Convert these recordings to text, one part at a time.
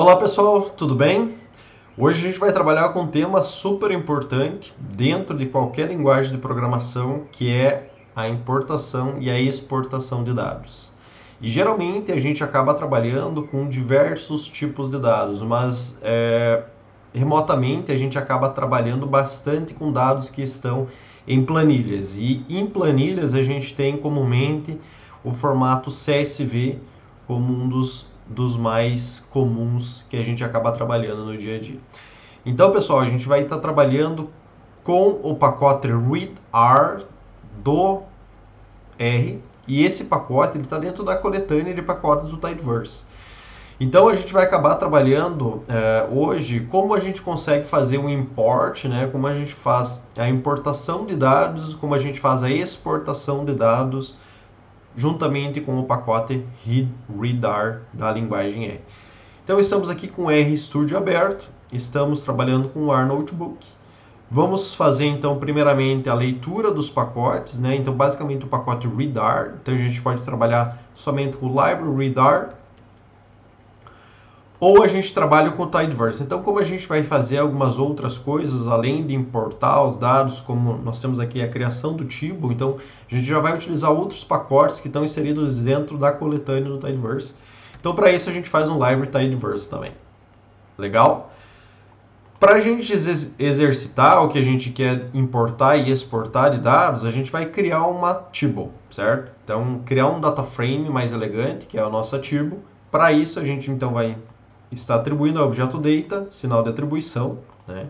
Olá pessoal, tudo bem? Hoje a gente vai trabalhar com um tema super importante dentro de qualquer linguagem de programação, que é a importação e a exportação de dados. E geralmente a gente acaba trabalhando com diversos tipos de dados, mas remotamente a gente acaba trabalhando bastante com dados que estão em planilhas. E em planilhas a gente tem comumente o formato CSV como um dos mais comuns que a gente acaba trabalhando no dia a dia. Então, pessoal, a gente vai estar trabalhando com o pacote readr do R, e esse pacote está dentro da coletânea de pacotes do Tidyverse. Então a gente vai acabar trabalhando hoje como a gente consegue fazer o import, né? Como a gente faz a importação de dados, como a gente faz a exportação de dados juntamente com o pacote readr da linguagem R. Então estamos aqui com o RStudio aberto, estamos trabalhando com o R Notebook. Vamos fazer então primeiramente a leitura dos pacotes, né? Então basicamente o pacote readr, então a gente pode trabalhar somente com o library readr, ou a gente trabalha com o Tidyverse. Então, como a gente vai fazer algumas outras coisas, além de importar os dados, como nós temos aqui a criação do table, então a gente já vai utilizar outros pacotes que estão inseridos dentro da coletânea do Tidyverse. Então, para isso, a gente faz um library Tidyverse também. Legal? Para a gente exercitar o que a gente quer importar e exportar de dados, a gente vai criar uma table, certo? Então, criar um data frame mais elegante, que é a nossa table. Para isso, a gente então vai está atribuindo ao objeto data, sinal de atribuição, né?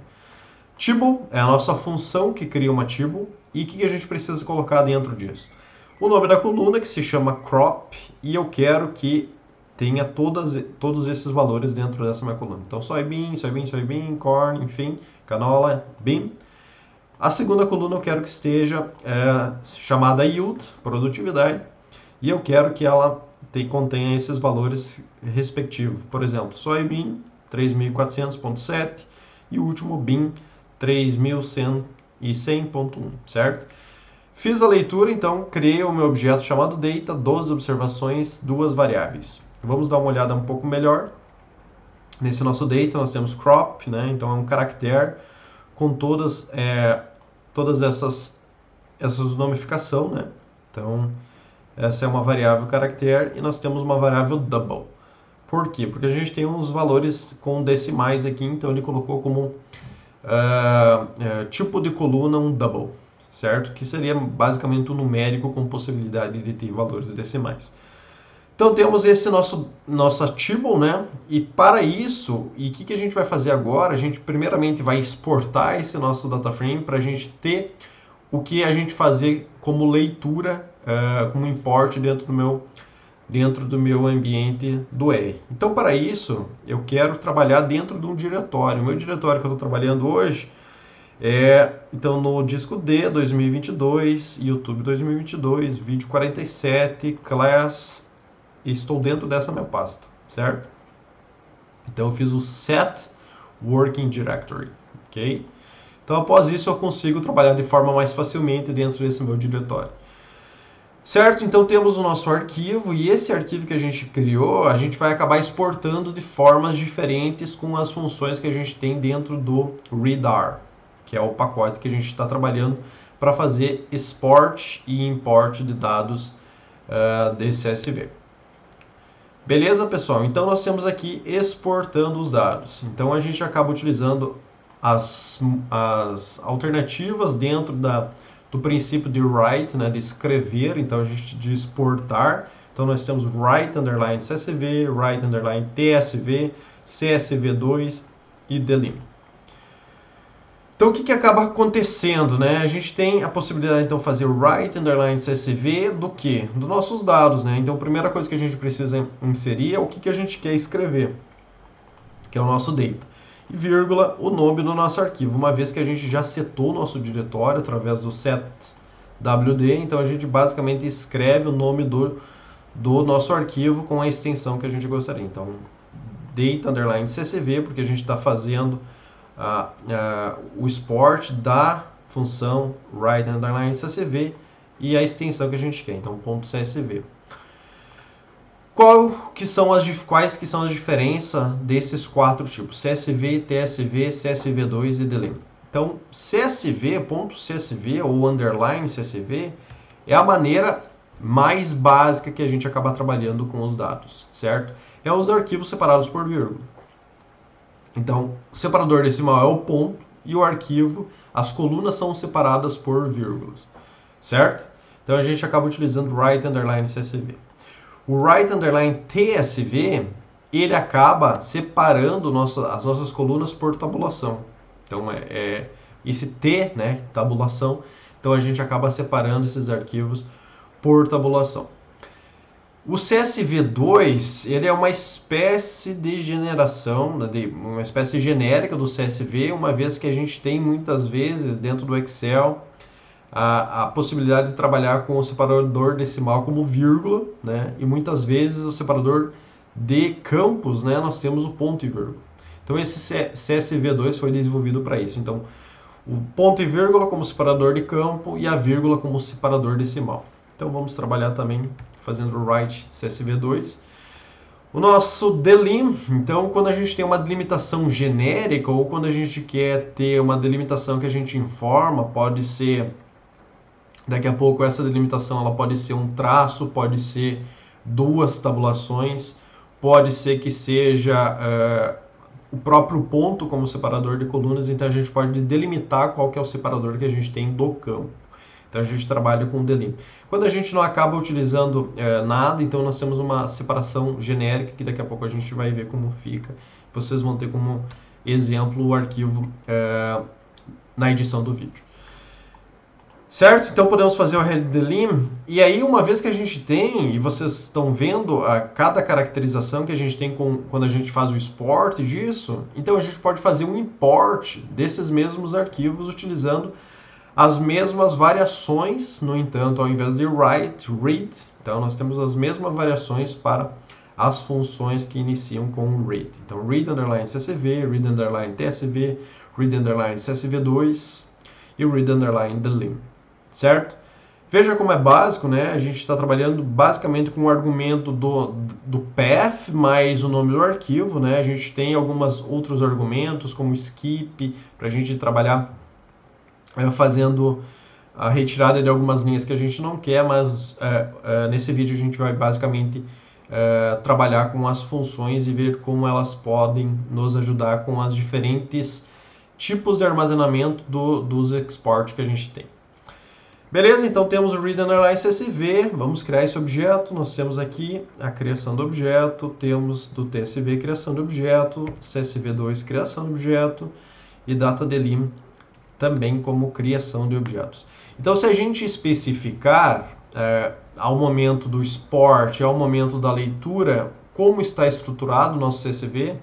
Table é a nossa função que cria uma table, e o que a gente precisa colocar dentro disso? O nome da coluna, que se chama crop, e eu quero que tenha todos esses valores dentro dessa minha coluna. Então, soybean, corn, enfim, canola, bean. A segunda coluna eu quero que esteja chamada yield, produtividade, e eu quero que ela contenha esses valores respectivos. Por exemplo, soybean 3400.7 e o último bean 3100.1, certo? Fiz a leitura, então criei o meu objeto chamado data, 12 observações, 2 variáveis. Vamos dar uma olhada um pouco melhor. Nesse nosso data nós temos crop, né? Então é um caractere com todas essas nomificação, né? Então essa é uma variável caractere e nós temos uma variável double. Por quê? Porque a gente tem uns valores com decimais aqui, então ele colocou como tipo de coluna um double, certo? Que seria basicamente um numérico com possibilidade de ter valores decimais. Então temos esse nossa table, né? E para isso, e o que a gente vai fazer agora? A gente primeiramente vai exportar esse nosso data frame para a gente ter o que a gente fazer como leitura, como import dentro do meu ambiente do R. Então, para isso, eu quero trabalhar dentro de um diretório. O meu diretório que eu estou trabalhando hoje então, no disco D 2022, YouTube 2022, vídeo 47, class, estou dentro dessa minha pasta, certo? Então, eu fiz o set working directory, ok? Então, após isso, eu consigo trabalhar de forma mais facilmente dentro desse meu diretório. Certo? Então temos o nosso arquivo, e esse arquivo que a gente criou, a gente vai acabar exportando de formas diferentes com as funções que a gente tem dentro do readr, que é o pacote que a gente está trabalhando para fazer export e import de dados desse CSV. Beleza, pessoal? Então nós temos aqui exportando os dados. Então a gente acaba utilizando as alternativas dentro do princípio de write, né, de escrever, então a gente de exportar. Então nós temos write underline CSV, write underline TSV, CSV2 e delim. Então o que acaba acontecendo, né? A gente tem a possibilidade então de fazer write underline CSV do que? Dos nossos dados, né? Então a primeira coisa que a gente precisa inserir é o que a gente quer escrever, que é o nosso data. E vírgula, o nome do nosso arquivo, uma vez que a gente já setou o nosso diretório através do setwd, então a gente basicamente escreve o nome do nosso arquivo com a extensão que a gente gostaria. Então, data underline CSV, porque a gente está fazendo o export da função write underline CSV e a extensão que a gente quer, então .csv. Quais que são as diferenças desses quatro tipos? CSV, TSV, CSV2 e DLIM. Então, CSV ou underline CSV é a maneira mais básica que a gente acaba trabalhando com os dados, certo? É os arquivos separados por vírgula. Então, o separador decimal é o ponto e o arquivo, as colunas são separadas por vírgulas, certo? Então, a gente acaba utilizando write underline CSV. O write underline TSV, ele acaba separando as nossas colunas por tabulação. Então, esse T, né, tabulação, então a gente acaba separando esses arquivos por tabulação. O CSV2, ele é uma espécie de generação, uma espécie genérica do CSV, uma vez que a gente tem muitas vezes dentro do Excel a possibilidade de trabalhar com o separador decimal como vírgula, né? E muitas vezes o separador de campos, né, nós temos o ponto e vírgula. Então esse CSV2 foi desenvolvido para isso. Então o ponto e vírgula como separador de campo e a vírgula como separador decimal. Então vamos trabalhar também fazendo o write CSV2. O nosso delim, então quando a gente tem uma delimitação genérica ou quando a gente quer ter uma delimitação que a gente informa, pode ser, daqui a pouco essa delimitação ela pode ser um traço, pode ser duas tabulações, pode ser que seja o próprio ponto como separador de colunas, então a gente pode delimitar qual que é o separador que a gente tem do campo. Então a gente trabalha com delim. Quando a gente não acaba utilizando nada, então nós temos uma separação genérica, que daqui a pouco a gente vai ver como fica. Vocês vão ter como exemplo o arquivo na edição do vídeo. Certo? Então podemos fazer o delim. E aí, uma vez que a gente tem, e vocês estão vendo cada caracterização que a gente tem quando a gente faz o export disso, então a gente pode fazer um import desses mesmos arquivos utilizando as mesmas variações, no entanto, ao invés de write, read. Então, nós temos as mesmas variações para as funções que iniciam com read. Então, read underline CSV, read underline TSV, read underline CSV2 e read underline delim. Certo? Veja como é básico, né? A gente está trabalhando basicamente com o argumento do path mais o nome do arquivo, né? A gente tem alguns outros argumentos, como skip, para a gente trabalhar fazendo a retirada de algumas linhas que a gente não quer, mas nesse vídeo a gente vai basicamente trabalhar com as funções e ver como elas podem nos ajudar com os diferentes tipos de armazenamento dos export que a gente tem. Beleza? Então temos o read underline CSV, vamos criar esse objeto, nós temos aqui a criação do objeto, temos do TSV criação de objeto, CSV2 criação de objeto e dataDelim também como criação de objetos. Então, se a gente especificar ao momento do export, ao momento da leitura, como está estruturado o nosso CSV,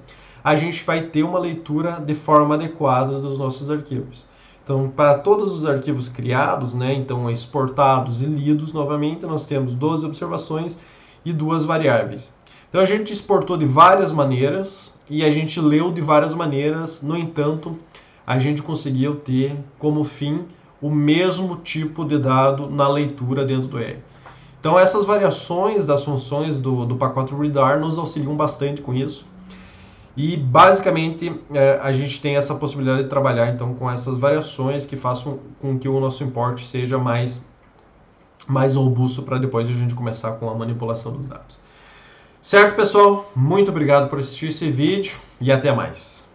a gente vai ter uma leitura de forma adequada dos nossos arquivos. Então, para todos os arquivos criados, né, então exportados e lidos, novamente, nós temos 12 observações e 2 variáveis. Então, a gente exportou de várias maneiras e a gente leu de várias maneiras, no entanto, a gente conseguiu ter como fim o mesmo tipo de dado na leitura dentro do R. Então essas variações das funções do pacote readr nos auxiliam bastante com isso. E basicamente a gente tem essa possibilidade de trabalhar então com essas variações que façam com que o nosso import seja mais robusto para depois a gente começar com a manipulação dos dados. Certo, pessoal? Muito obrigado por assistir esse vídeo e até mais.